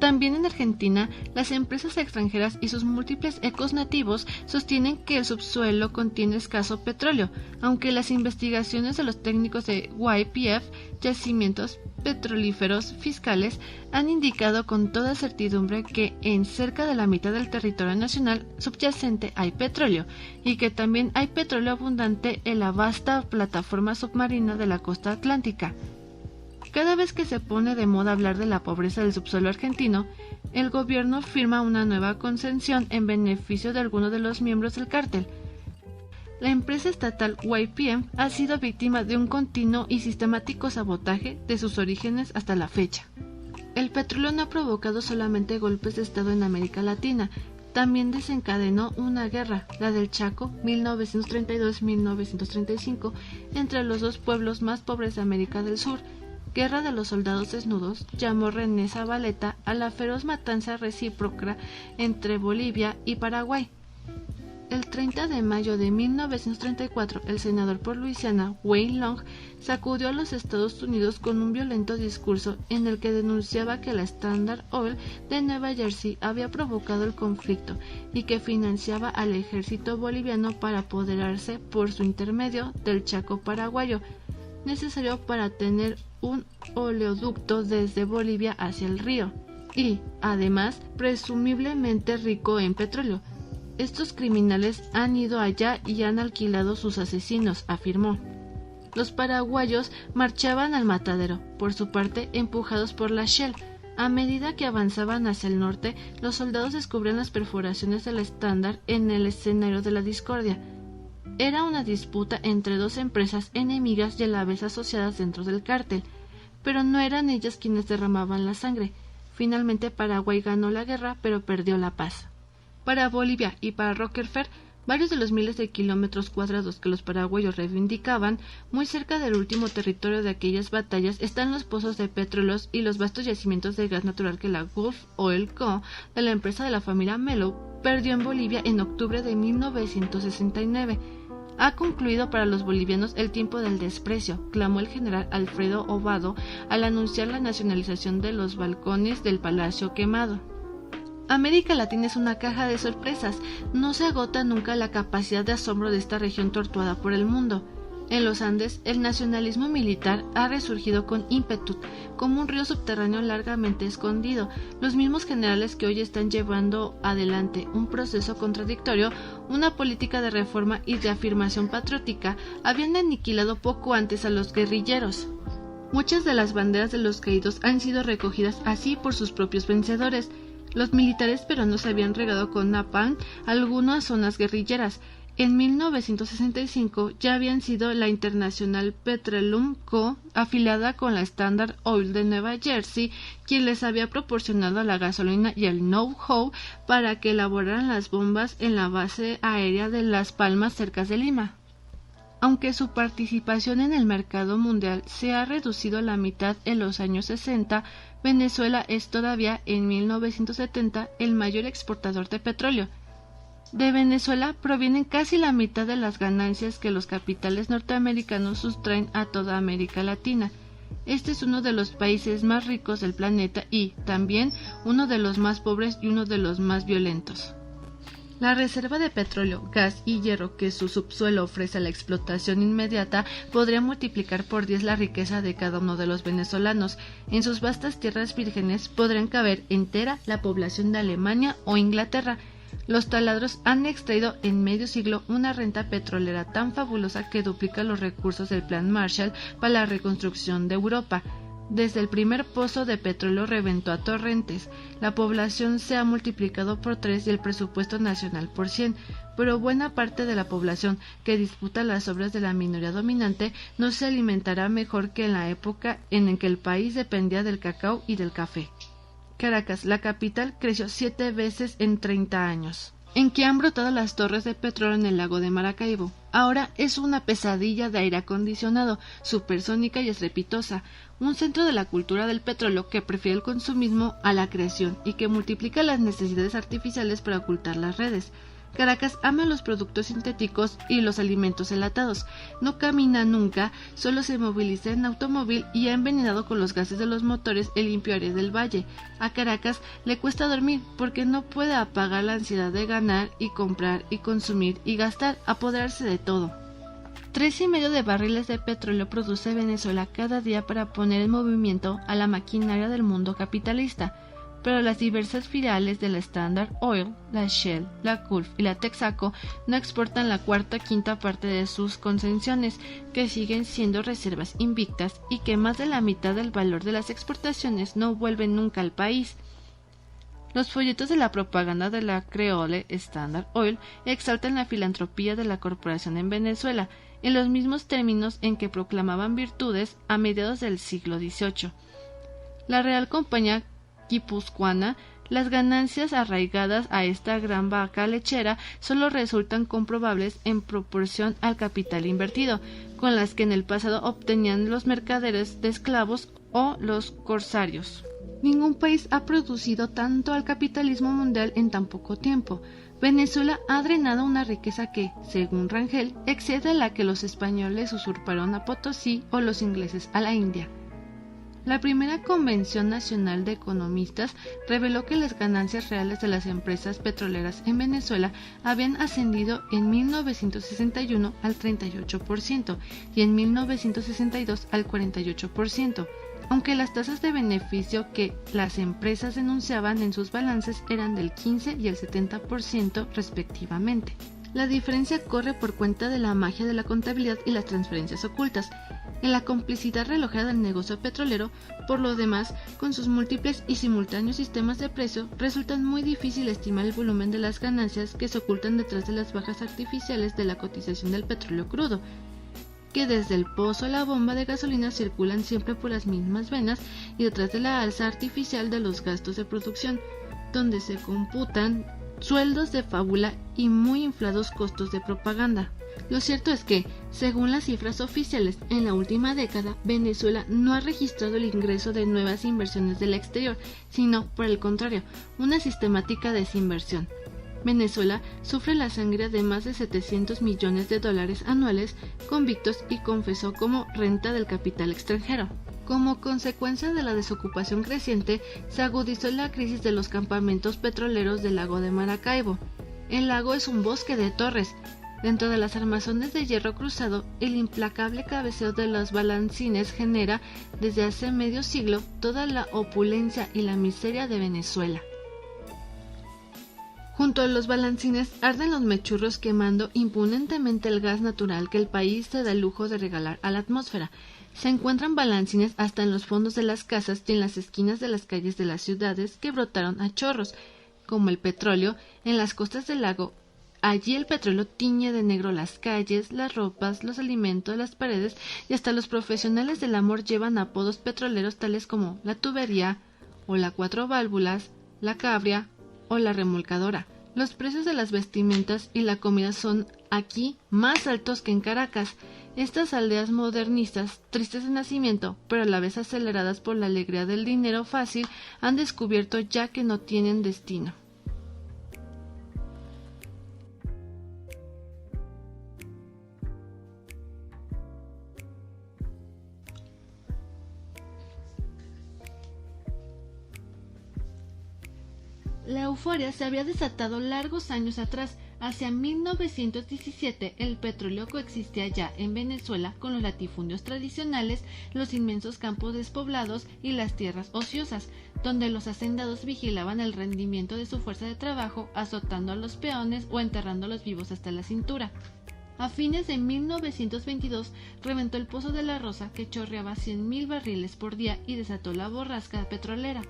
También en Argentina, las empresas extranjeras y sus múltiples ecos nativos sostienen que el subsuelo contiene escaso petróleo, aunque las investigaciones de los técnicos de YPF, Yacimientos Petrolíferos Fiscales, han indicado con toda certidumbre que en cerca de la mitad del territorio nacional subyacente hay petróleo, y que también hay petróleo abundante en la vasta plataforma submarina de la costa atlántica. Cada vez que se pone de moda hablar de la pobreza del subsuelo argentino, el gobierno firma una nueva concesión en beneficio de alguno de los miembros del cártel. La empresa estatal YPF ha sido víctima de un continuo y sistemático sabotaje de sus orígenes hasta la fecha. El petróleo no ha provocado solamente golpes de Estado en América Latina, también desencadenó una guerra, la del Chaco 1932-1935, entre los dos pueblos más pobres de América del Sur. Guerra de los soldados desnudos, llamó René Zavaleta a la feroz matanza recíproca entre Bolivia y Paraguay. El 30 de mayo de 1934, el senador por Luisiana, Wayne Long, sacudió a los Estados Unidos con un violento discurso en el que denunciaba que la Standard Oil de Nueva Jersey había provocado el conflicto y que financiaba al ejército boliviano para apoderarse por su intermedio del Chaco paraguayo, necesario para tener un oleoducto desde Bolivia hacia el río, y, además, presumiblemente rico en petróleo. Estos criminales han ido allá y han alquilado sus asesinos, afirmó. Los paraguayos marchaban al matadero, por su parte empujados por la Shell. A medida que avanzaban hacia el norte, los soldados descubrían las perforaciones del Standard en el escenario de la discordia. Era una disputa entre dos empresas enemigas y a la vez asociadas dentro del cártel, pero no eran ellas quienes derramaban la sangre. Finalmente Paraguay ganó la guerra, pero perdió la paz. Para Bolivia y para Rockefeller, varios de los miles de kilómetros cuadrados que los paraguayos reivindicaban, muy cerca del último territorio de aquellas batallas, están los pozos de petróleo y los vastos yacimientos de gas natural que la Gulf Oil Co., de la empresa de la familia Mello, perdió en Bolivia en octubre de 1969. Ha concluido para los bolivianos el tiempo del desprecio, clamó el general Alfredo Ovado al anunciar la nacionalización de los balcones del Palacio Quemado. América Latina es una caja de sorpresas, no se agota nunca la capacidad de asombro de esta región torturada por el mundo. En los Andes, el nacionalismo militar ha resurgido con ímpetu, como un río subterráneo largamente escondido. Los mismos generales que hoy están llevando adelante un proceso contradictorio, una política de reforma y de afirmación patriótica, habían aniquilado poco antes a los guerrilleros. Muchas de las banderas de los caídos han sido recogidas así por sus propios vencedores. Los militares peruanos habían regado con napalm algunas zonas guerrilleras. En 1965 ya habían sido la International Petroleum Co., afiliada con la Standard Oil de Nueva Jersey, quien les había proporcionado la gasolina y el know-how para que elaboraran las bombas en la base aérea de Las Palmas cerca de Lima. Aunque su participación en el mercado mundial se ha reducido a la mitad en los años 60, Venezuela es todavía en 1970 el mayor exportador de petróleo. De Venezuela provienen casi la mitad de las ganancias que los capitales norteamericanos sustraen a toda América Latina. Este es uno de los países más ricos del planeta y, también, uno de los más pobres y uno de los más violentos. La reserva de petróleo, gas y hierro que su subsuelo ofrece a la explotación inmediata podría multiplicar por 10 la riqueza de cada uno de los venezolanos. En sus vastas tierras vírgenes podrían caber entera la población de Alemania o Inglaterra. Los taladros han extraído en medio siglo una renta petrolera tan fabulosa que duplica los recursos del Plan Marshall para la reconstrucción de Europa. Desde el primer pozo de petróleo reventó a torrentes, la población se ha multiplicado por 3 y el presupuesto nacional por 100, pero buena parte de la población que disputa las obras de la minoría dominante no se alimentará mejor que en la época en que el país dependía del cacao y del café. Caracas, la capital, creció 7 veces en 30 años. En que han brotado las torres de petróleo en el lago de Maracaibo. Ahora es una pesadilla de aire acondicionado, supersónica y estrepitosa, un centro de la cultura del petróleo que prefiere el consumismo a la creación y que multiplica las necesidades artificiales para ocultar las redes. Caracas ama los productos sintéticos y los alimentos enlatados. No camina nunca, solo se moviliza en automóvil y ha envenenado con los gases de los motores el limpio aire del valle. A Caracas le cuesta dormir porque no puede apagar la ansiedad de ganar y comprar y consumir y gastar, apoderarse de todo. 3,5 de barriles de petróleo produce Venezuela cada día para poner en movimiento a la maquinaria del mundo capitalista. Pero las diversas filiales de la Standard Oil, la Shell, la Gulf y la Texaco no exportan la quinta parte de sus concesiones, que siguen siendo reservas invictas y que más de la mitad del valor de las exportaciones no vuelven nunca al país. Los folletos de la propaganda de la Creole Standard Oil exaltan la filantropía de la corporación en Venezuela, en los mismos términos en que proclamaban virtudes a mediados del siglo XVIII. La Real Compañía Guipuzcoana, las ganancias arraigadas a esta gran vaca lechera solo resultan comprobables en proporción al capital invertido, con las que en el pasado obtenían los mercaderes de esclavos o los corsarios. Ningún país ha producido tanto al capitalismo mundial en tan poco tiempo. Venezuela ha drenado una riqueza que, según Rangel, excede a la que los españoles usurparon a Potosí o los ingleses a la India. La primera Convención Nacional de Economistas reveló que las ganancias reales de las empresas petroleras en Venezuela habían ascendido en 1961 al 38% y en 1962 al 48%, aunque las tasas de beneficio que las empresas denunciaban en sus balances eran del 15 y el 70% respectivamente. La diferencia corre por cuenta de la magia de la contabilidad y las transferencias ocultas, en la complicidad relojera del negocio petrolero. Por lo demás, con sus múltiples y simultáneos sistemas de precio, resulta muy difícil estimar el volumen de las ganancias que se ocultan detrás de las bajas artificiales de la cotización del petróleo crudo, que desde el pozo a la bomba de gasolina circulan siempre por las mismas venas y detrás de la alza artificial de los gastos de producción, donde se computan sueldos de fábula y muy inflados costos de propaganda. Lo cierto es que, según las cifras oficiales, en la última década, Venezuela no ha registrado el ingreso de nuevas inversiones del exterior, sino, por el contrario, una sistemática desinversión. Venezuela sufre la sangre de más de $700 millones anuales convictos y confesó como renta del capital extranjero. Como consecuencia de la desocupación creciente, se agudizó la crisis de los campamentos petroleros del lago de Maracaibo. El lago es un bosque de torres. Dentro de las armazones de hierro cruzado, el implacable cabeceo de los balancines genera, desde hace medio siglo, toda la opulencia y la miseria de Venezuela. Junto a los balancines arden los mechurros quemando impunentemente el gas natural que el país se da el lujo de regalar a la atmósfera. Se encuentran balancines hasta en los fondos de las casas y en las esquinas de las calles de las ciudades que brotaron a chorros. Como el petróleo, en las costas del lago, allí el petróleo tiñe de negro las calles, las ropas, los alimentos, las paredes, y hasta los profesionales del amor llevan apodos petroleros tales como la tubería, o la 4 válvulas, la cabria o la remolcadora. Los precios de las vestimentas y la comida son aquí más altos que en Caracas. Estas aldeas modernistas, tristes de nacimiento, pero a la vez aceleradas por la alegría del dinero fácil, han descubierto ya que no tienen destino. La euforia se había desatado largos años atrás. Hacia 1917 el petróleo coexistía ya en Venezuela con los latifundios tradicionales, los inmensos campos despoblados y las tierras ociosas, donde los hacendados vigilaban el rendimiento de su fuerza de trabajo, azotando a los peones o enterrando a los vivos hasta la cintura. A fines de 1922 reventó el Pozo de la Rosa, que chorreaba 100,000 barriles por día y desató la borrasca petrolera.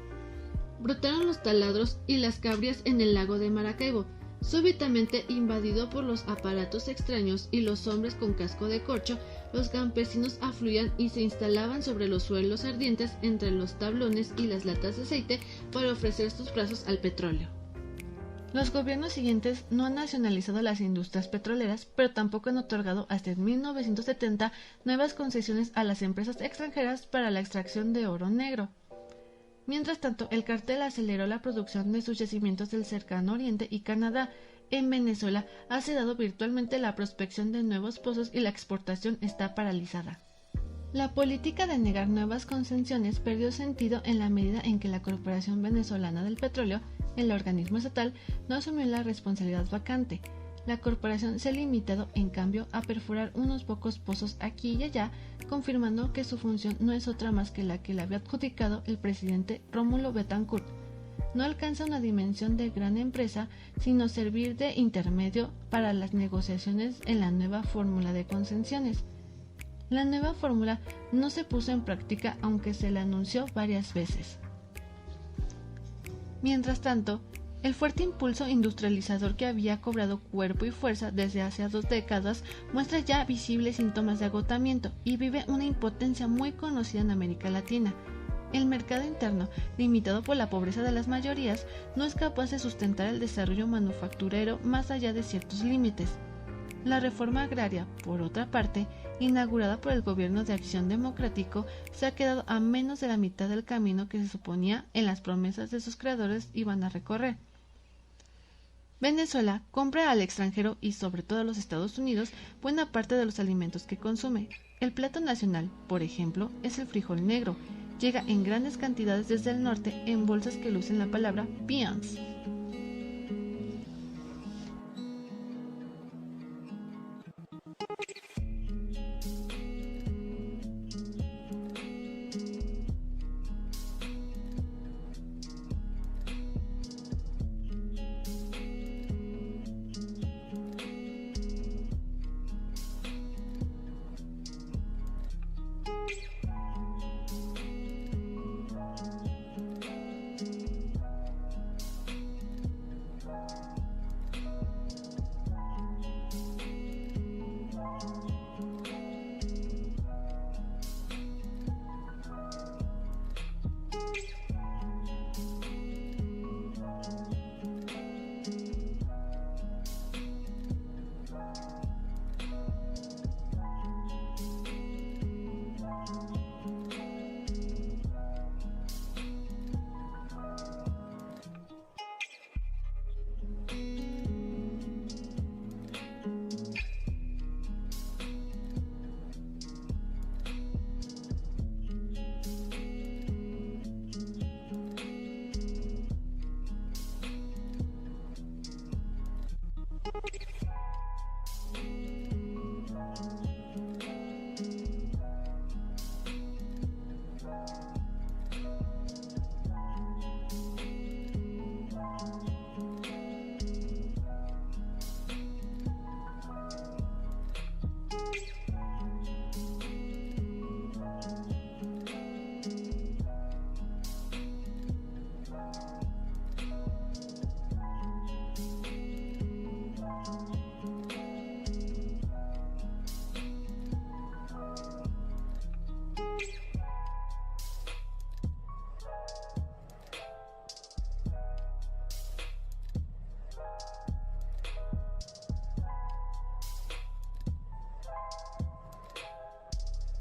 Brotaron los taladros y las cabrias en el lago de Maracaibo, súbitamente invadido por los aparatos extraños y los hombres con casco de corcho. Los campesinos afluían y se instalaban sobre los suelos ardientes entre los tablones y las latas de aceite para ofrecer sus brazos al petróleo. Los gobiernos siguientes no han nacionalizado las industrias petroleras, pero tampoco han otorgado hasta 1970 nuevas concesiones a las empresas extranjeras para la extracción de oro negro. Mientras tanto, el cartel aceleró la producción de sus yacimientos del cercano Oriente y Canadá. En Venezuela ha sedado virtualmente la prospección de nuevos pozos y la exportación está paralizada. La política de negar nuevas concesiones perdió sentido en la medida en que la Corporación Venezolana del Petróleo, el organismo estatal, no asumió la responsabilidad vacante. La corporación se ha limitado, en cambio, a perforar unos pocos pozos aquí y allá, confirmando que su función no es otra más que la que le había adjudicado el presidente Rómulo Betancourt. No alcanza una dimensión de gran empresa, sino servir de intermedio para las negociaciones en la nueva fórmula de concesiones. La nueva fórmula no se puso en práctica, aunque se la anunció varias veces. Mientras tanto, el fuerte impulso industrializador que había cobrado cuerpo y fuerza desde hace 2 décadas muestra ya visibles síntomas de agotamiento y vive una impotencia muy conocida en América Latina. El mercado interno, limitado por la pobreza de las mayorías, no es capaz de sustentar el desarrollo manufacturero más allá de ciertos límites. La reforma agraria, por otra parte, inaugurada por el Gobierno de Acción Democrático, se ha quedado a menos de la mitad del camino que se suponía en las promesas de sus creadores iban a recorrer. Venezuela compra al extranjero y sobre todo a los Estados Unidos buena parte de los alimentos que consume. El plato nacional, por ejemplo, es el frijol negro. Llega en grandes cantidades desde el norte en bolsas que lucen la palabra beans.